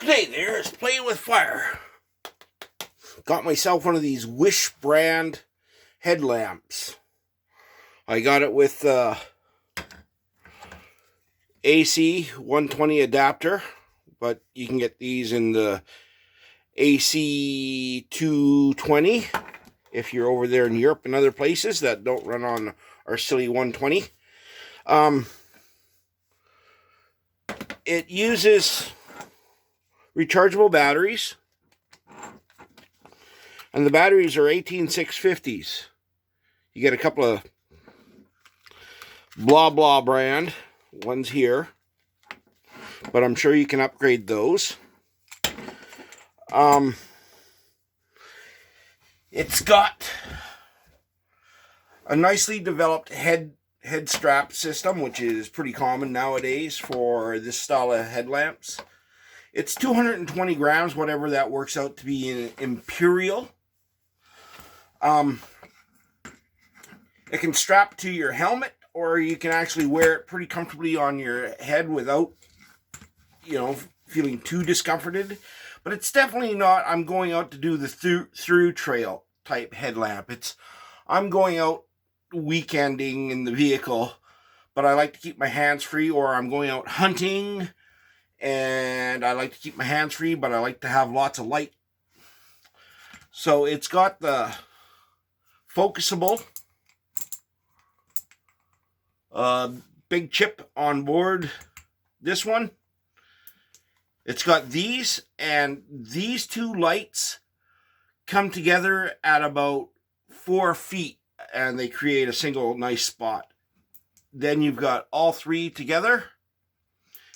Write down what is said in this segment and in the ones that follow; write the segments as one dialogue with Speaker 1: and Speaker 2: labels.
Speaker 1: Today there is playing with fire. Got myself one of these Wish brand headlamps. I got it with AC 120 adapter, but you can get these in the AC 220 if you're over there in Europe and other places that don't run on our silly 120. It uses rechargeable batteries, and the batteries are 18650s. You get a couple of blah blah brand ones here, but I'm sure you can upgrade those. It's got a nicely developed head strap system, which is pretty common nowadays for this style of headlamps. It's 220 grams, whatever that works out to be in IMPERIAL. It can strap to your helmet, or you can actually wear it pretty comfortably on your head without, feeling too discomforted. But it's definitely not, I'm going out to do the through trail type headlamp. I'm going out weekending in the vehicle, but I like to keep my hands free, or I'm going out hunting and I like to keep my hands free, but I like to have lots of light. So it's got the focusable big chip on board. This one, it's got these, and these two lights come together at about 4 feet and they create a single nice spot. Then you've got all three together.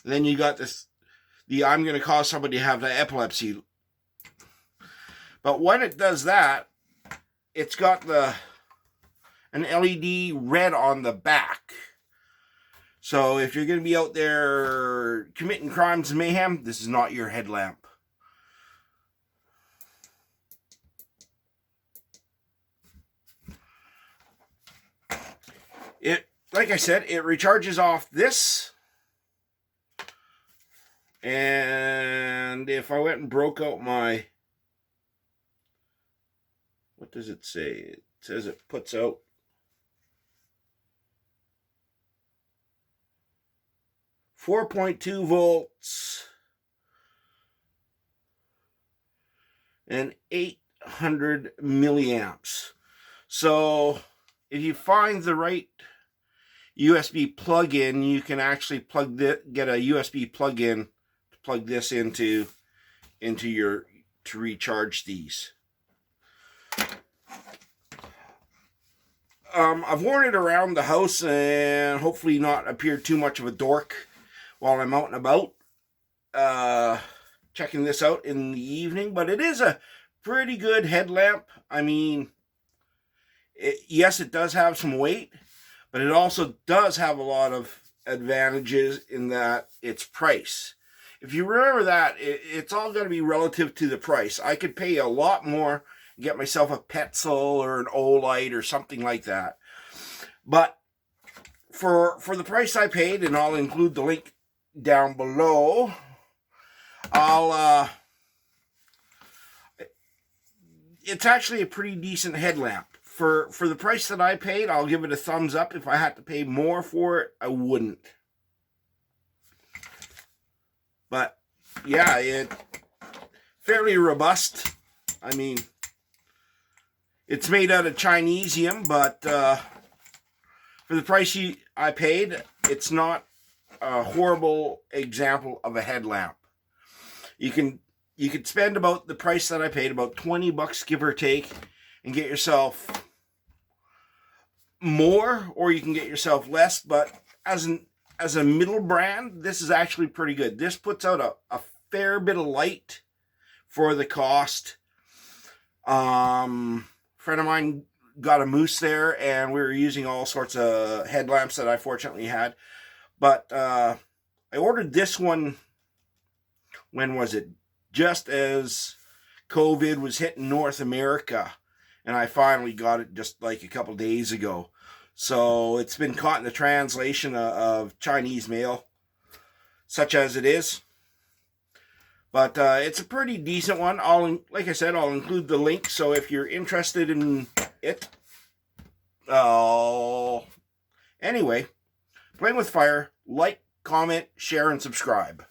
Speaker 1: Then you got this, I'm going to cause somebody to have the epilepsy. But when it does that, it's got an LED red on the back. So if you're going to be out there committing crimes and mayhem, this is not your headlamp. Like I said, it recharges off this. And if I went and broke out my, what does it say? It says it puts out 4.2 volts and 800 milliamps. So if you find the right USB plug-in, you can actually get a USB plug-in to plug this into to recharge these. I've worn it around the house and hopefully not appear too much of a dork while I'm out and about checking this out in the evening. But it is a pretty good headlamp. I mean, yes, it does have some weight, but it also does have a lot of advantages in that its price. If you remember that, it's all going to be relative to the price. I could pay a lot more and get myself a Petzl or an Olight or something like that. But for the price I paid, and I'll include the link down below, it's actually a pretty decent headlamp. For the price that I paid, I'll give it a thumbs up. If I had to pay more for it, I wouldn't. But yeah, it's fairly robust. I mean, it's made out of Chinesium, but for the price I paid, it's not a horrible example of a headlamp. You could spend about the price that I paid, about $20 give or take, and get yourself more, or you can get yourself less. But as a middle brand, this is actually pretty good. This puts out a fair bit of light for the cost. Friend of mine got a Moose there, and we were using all sorts of headlamps that I fortunately had. But I ordered this one, when was it? Just as COVID was hitting North America. And I finally got it just like a couple days ago. So it's been caught in the translation of Chinese mail, such as it is. But it's a pretty decent one. Like I said, I'll include the link. So if you're interested in it, anyway, Playing with Fire. Like, comment, share, and subscribe.